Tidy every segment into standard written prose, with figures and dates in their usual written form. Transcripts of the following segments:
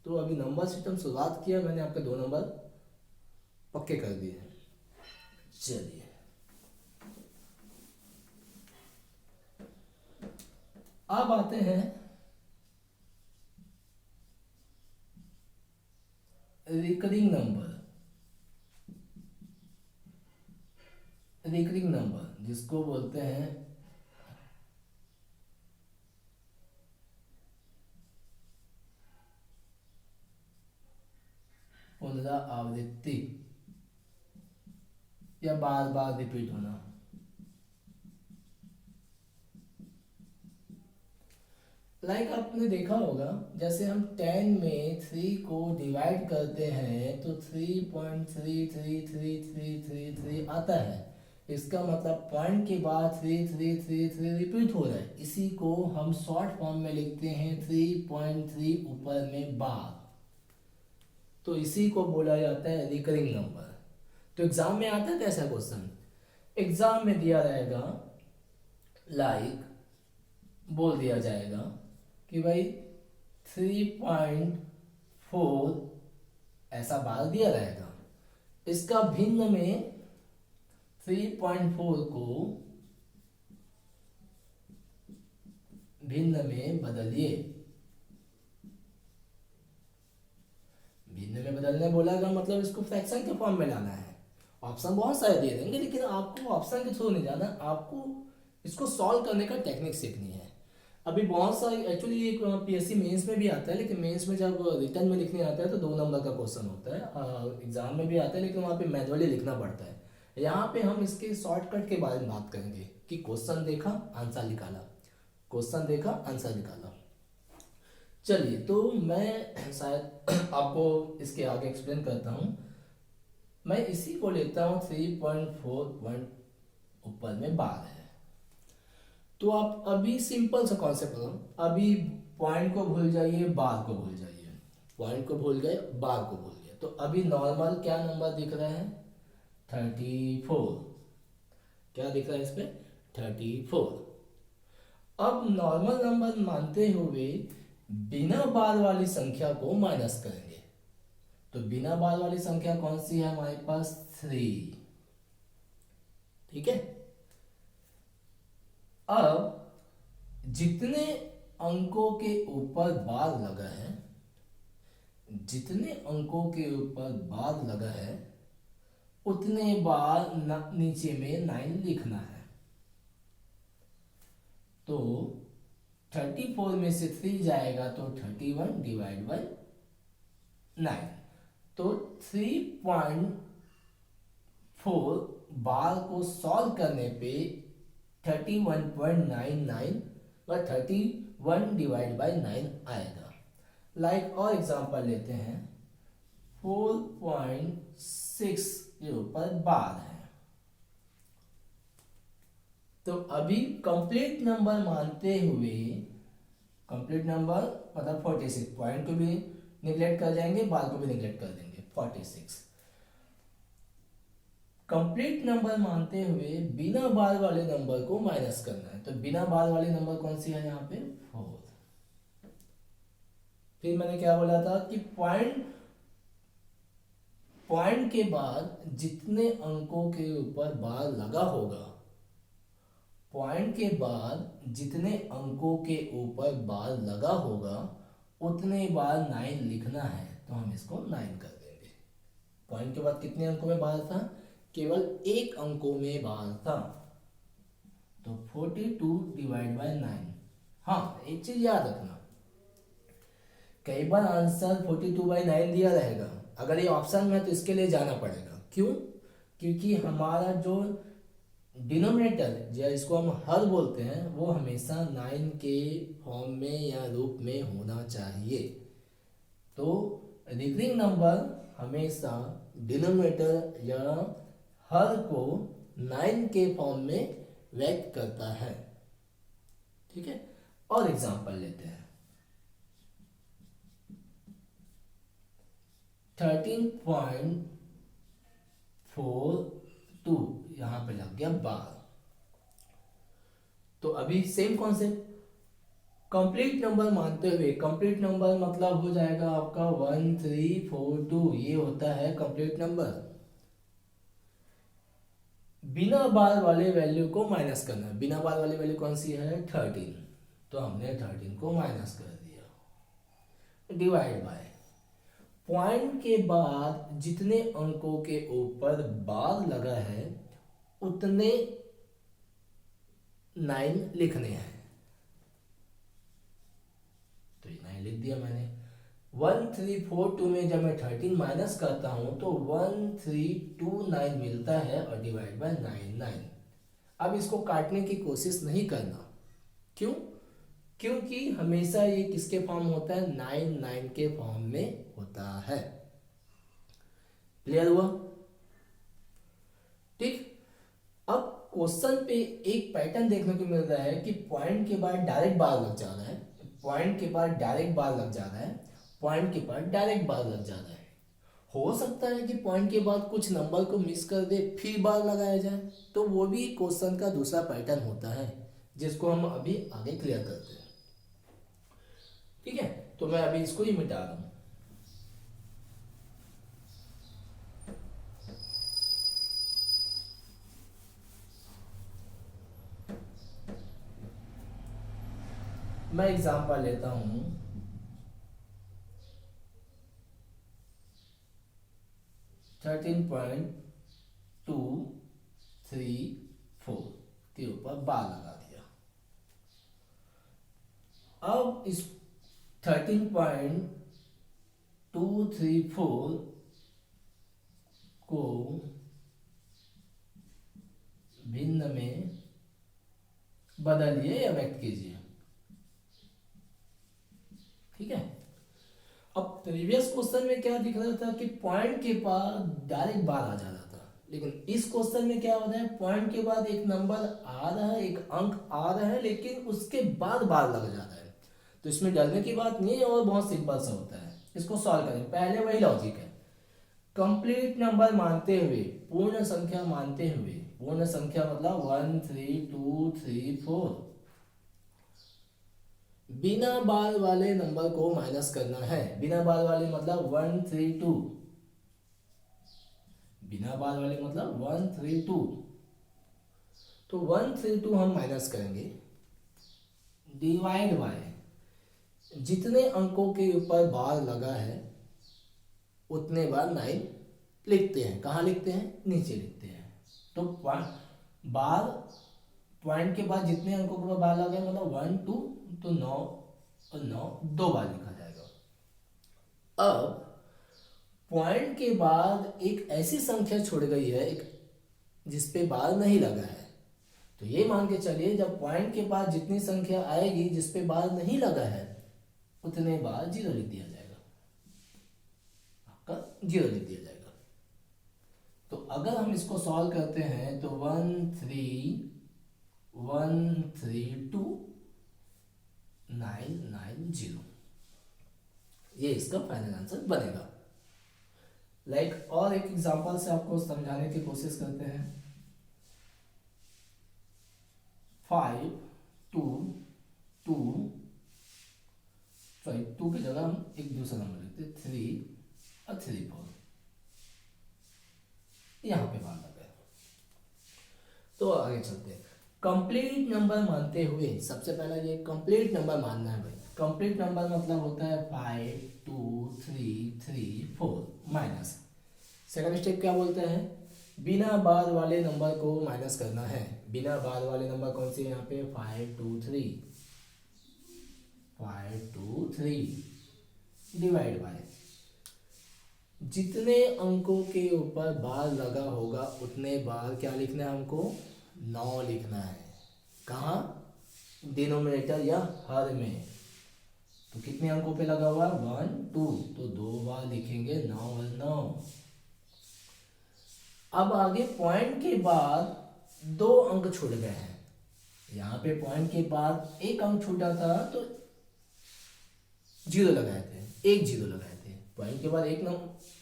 तो अभी number system शुरुआत किया मैंने, आपके 2 नंबर पक्के कर दिए। चलिए अब आते हैं रिकरिंग नंबर। रिकरिंग नंबर जिसको बोलते हैं पुनरावृत्ति या बार बार रिपीट होना। आपने देखा होगा, जैसे हम 10 में 3 को डिवाइड करते हैं तो 3.33333 आता है। इसका मतलब पॉइंट के बाद 3 रिपीट हो रहा है। इसी को हम शॉर्ट फॉर्म में लिखते हैं 3.3 ऊपर में बार। तो इसी को बोला जाता है रिकरिंग नंबर। तो एग्जाम में आता है कैसा क्वेश्चन, एग्जाम में दिया रहेगा, बोल दिया जाएगा कि भाई 3.4 ऐसा बार दिया रहेगा, इसका भिन्न में 3.4 को भिन्न में बदलिए। भिन्न में बदलने बोला का मतलब इसको फ्रैक्शन के फॉर्म में लाना है। ऑप्शन बहुत सारे दे देंगे, लेकिन आपको ऑप्शन के थ्रू नहीं जाना, आपको इसको सॉल्व करने का टेक्निक सीखनी है। अभी बहुत सारे एक्चुअली एक पीएससी मेंस में भी आता है, लेकिन मेंस में जब रिटर्न में लिखने आता है तो 2 नंबर का क्वेश्चन होता है। एग्जाम में भी आता है, लेकिन वहाँ पे मैनुअली लिखना पड़ता है। यहाँ पे हम इसके शॉर्टकट के बारे में बात करेंगे कि क्वेश्चन देखा आंसर निकाला, क्वेश्चन देखा आंसर निकाला। चलिए तो मैं शायद आपको इसके आगे एक्सप्लेन करता हूँ। मैं इसी को लेता हूँ 3.41 ऊपर में बार है। तो आप अभी सिंपल सा कॉन्सेप्ट बताओ, अभी पॉइंट को भूल जाइए, बार को भूल जाइए। पॉइंट को भूल गए, बार को भूल गए, तो अभी नॉर्मल क्या नंबर दिख रहा है 34। क्या दिख रहा है इसमें 34। अब नॉर्मल नंबर मानते हुए बिना बार वाली संख्या को माइनस करेंगे। तो बिना बार वाली संख्या कौन सी है हमारे पास 3। ठीक है। अब जितने अंकों के ऊपर बार लगा है, जितने अंकों के ऊपर बार लगा है उतने बार नीचे में 9 लिखना है। तो 34 में से 3 जाएगा तो 31 डिवाइड बाई 9। तो 3.4 बार को सॉल्व करने पे 31.99 व 31 डिवाइड बाई 9 आएगा। और एग्जांपल लेते हैं 4.60 पर बार है। तो अभी कंप्लीट नंबर मानते हुए, कंप्लीट नंबर मतलब 46, पॉइंट को भी निगलेक्ट कर जाएंगे, बार को भी निगलेक्ट कर देंगे, 46। कंप्लीट नंबर मानते हुए बिना बार वाले नंबर को माइनस करना है। तो बिना बार वाले नंबर कौन सी है यहाँ पे 4। फिर मैंने क्या बोला था कि पॉइंट के बाद जितने अंकों के ऊपर बार लगा होगा, पॉइंट के बाद जितने अंकों के ऊपर बार लगा होगा उतने बार 9 लिखना है। तो हम इसको 9 कर देंगे। पॉइंट के बाद कितने अंकों में बार था, केवल एक अंकों में बार था। तो 42 डिवाइड बाई 9। हाँ एक चीज याद रखना, कई बार आंसर 42/9 दिया रहेगा, अगर ये ऑप्शन में है तो इसके लिए जाना पड़ेगा। क्यों, क्योंकि हमारा जो डिनोमिनेटर या इसको हम हर बोलते हैं वो हमेशा 9 के फॉर्म में या रूप में होना चाहिए। तो रिकरिंग नंबर हमेशा डिनोमिनेटर या हर को 9 के फॉर्म में व्यक्त करता है। ठीक है। और एग्जांपल लेते हैं 13.42, यहां पे लग गया बार। तो अभी सेम कॉन्सेप्ट, कंप्लीट नंबर मानते हुए, कंप्लीट नंबर मतलब हो जाएगा आपका 1342, ये होता है कंप्लीट नंबर। बिना बार वाले वैल्यू को माइनस करना, बिना बार वाली वैल्यू कौन सी है 13, तो हमने 13 को माइनस कर दिया, डिवाइड बाय पॉइंट के बाद जितने अंकों के ऊपर बार लगा है उतने 9 लिखने हैं, तो ये 9 लिख दिया मैंने। 1342 में जब मैं 13 माइनस करता हूं तो 1329 मिलता है और डिवाइड बाय 99। अब इसको काटने की कोशिश नहीं करना, क्यों? क्योंकि हमेशा ये किसके फॉर्म होता है, 99 के फॉर्म में होता है। क्लियर हुआ? ठीक। अब क्वेश्चन पे एक पैटर्न देखने को मिल रहा है कि पॉइंट के बाद डायरेक्ट बार लग जा रहा है, पॉइंट के बाद डायरेक्ट बार लग जा रहा है, पॉइंट के बाद डायरेक्ट बार लग जा रहा है। हो सकता है कि पॉइंट के बाद कुछ नंबर को मिस कर दे फिर बार लगाया जाए, तो वो भी क्वेश्चन का दूसरा पैटर्न होता है जिसको हम अभी आगे क्लियर करते हैं। ठीक है, तो मैं अभी इसको ही मिटा रहा हूं। मैं एग्जांपल लेता हूं 13.234 के ऊपर बार लगा दिया। अब इस 13.234 को भिन्न में बदलिए या व्यक्त कीजिए। ठीक है, अब प्रीवियस क्वेश्चन में क्या दिख रहा था कि पॉइंट के पास डायरेक्ट बार आ जा रहा था, लेकिन इस क्वेश्चन में क्या हो रहा है, पॉइंट के बाद एक नंबर आ रहा है, एक अंक आ रहा है, लेकिन उसके बाद बार लग जा रहा है। तो इसमें डरने की बात नहीं है और बहुत सिंपल सा होता है। इसको सॉल्व करें, पहले वही लॉजिक है, कंप्लीट नंबर मानते हुए, पूर्ण संख्या मानते हुए, पूर्ण संख्या मतलब 13234, बिना बार वाले नंबर को माइनस करना है। बिना बार वाले मतलब 132, बिना बार वाले मतलब 132, तो 132 हम माइनस करेंगे, डिवाइड बाय जितने अंकों के ऊपर बार लगा है उतने बार 9 लिखते हैं। कहाँ लिखते हैं, नीचे लिखते हैं। तो बार पॉइंट के बाद जितने अंकों के ऊपर बार लगा है मतलब 1 2, तो 9 और 9 2 बार लिखा जाएगा। अब पॉइंट के बाद एक ऐसी संख्या छोड़ गई है एक जिसपे बार नहीं लगा है, तो ये मान के चलिए जब पॉइंट के बाद जितनी संख्या आएगी जिसपे बार नहीं लगा है उतने बार 0 लिख दिया जाएगा, आपका 0 लिख दिया जाएगा। तो अगर हम इसको सॉल्व करते हैं तो 13132,990, ये इसका फाइनल आंसर बनेगा। और एक एग्जांपल से आपको समझाने की कोशिश करते हैं। 5 2 2, सॉरी 2 की जगह हम एक दूसरा नंबर लिखते 3 और 3 4, यहाँ पे बात आ गया। तो आगे चलते हैं, कंप्लीट नंबर मानते हुए सबसे पहला ये कंप्लीट नंबर मानना है भाई। कंप्लीट नंबर मतलब होता है 5 2 3 3 4 माइनस। सेकंड स्टेप क्या बोलते हैं, बिना बार वाले नंबर को माइनस करना है। बिना बार वाले नंबर कौन से यहाँ पे 5 2 3, 5 2 3 डिवाइड बाय जितने अंकों के ऊपर बार लगा होगा उतने बार क्या लिखना है हमको, 9 लिखना है। कहाँ, डिनोमिनेटर या हर में। तो कितने अंकों पे लगा हुआ है 1 2, तो 2 बार लिखेंगे 9 और 9। अब आगे पॉइंट के बाद 2 अंक छूट गए हैं। यहाँ पे पॉइंट के बाद एक अंक छूटा था तो 0 लगाए थे, एक 0 लगाए थे। पॉइंट के बाद एक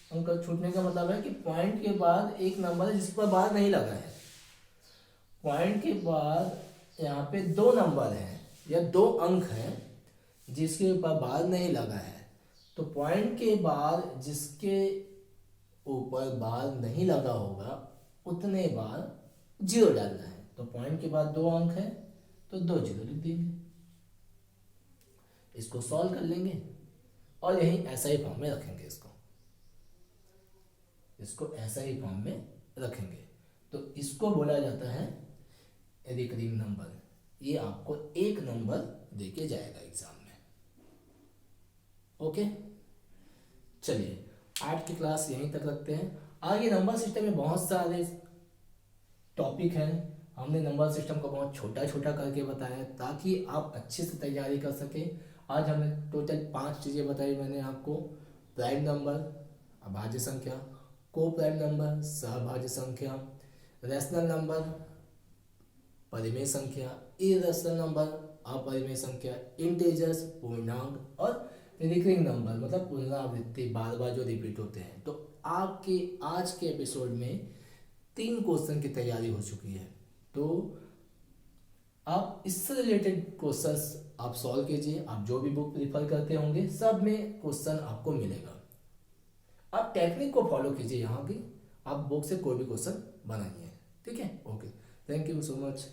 अंक छूटने का मतलब है कि पॉइंट के बाद एक नंबर है जिस पर बार नहीं लगा है। पॉइंट के बाद यहाँ पे 2 नंबर हैं या 2 अंक हैं जिसके ऊपर बार नहीं लगा है, तो पॉइंट के बाद जिसके ऊपर बार नहीं लगा होगा उतने बार जीरो डालना है। तो पॉइंट के बाद 2 अंक है तो 2 जीरो लिख देंगे। इसको सॉल्व कर लेंगे और यही ऐसा ही फॉर्म में रखेंगे। इसको ऐसा ही फॉर्म में रखेंगे। तो इसको बोला जाता है रिकरिंग नंबर। ये आपको 1 नंबर देके जाएगा एग्जाम में। ओके, चलिए आज की क्लास यहीं तक रखते हैं। आगे नंबर सिस्टम में बहुत सारे टॉपिक हैं। हमने नंबर सिस्टम को बहुत छोटा छोटा करके बताया ताकि आप अच्छे से तैयारी कर सकें। आज हमने टोटल 5 चीज़ें बताई मैंने आपको। प्राइम नंबर, अभाज्य संख्या, को प्राइम नंबर, सहभाज्य संख्या, रैशनल नंबर, परिमेय संख्या, इरेशनल नंबर, अपरिमेय संख्या, इंटीजर्स, पूर्णांक, और रिकरिंग नंबर मतलब पुनरावृत्ति, बार बार जो रिपीट होते हैं। तो आपके आज के एपिसोड में 3 क्वेश्चन की तैयारी हो चुकी है। तो आप इससे रिलेटेड क्वेश्चंस आप सॉल्व कीजिए। आप जो भी बुक प्रीफर करते होंगे सब में क्वेश्चन आपको मिलेगा। आप टेक्निक को फॉलो कीजिए यहाँ की। आप बुक से कोई भी क्वेश्चन बनाइए। ठीक है, okay, thank you so much.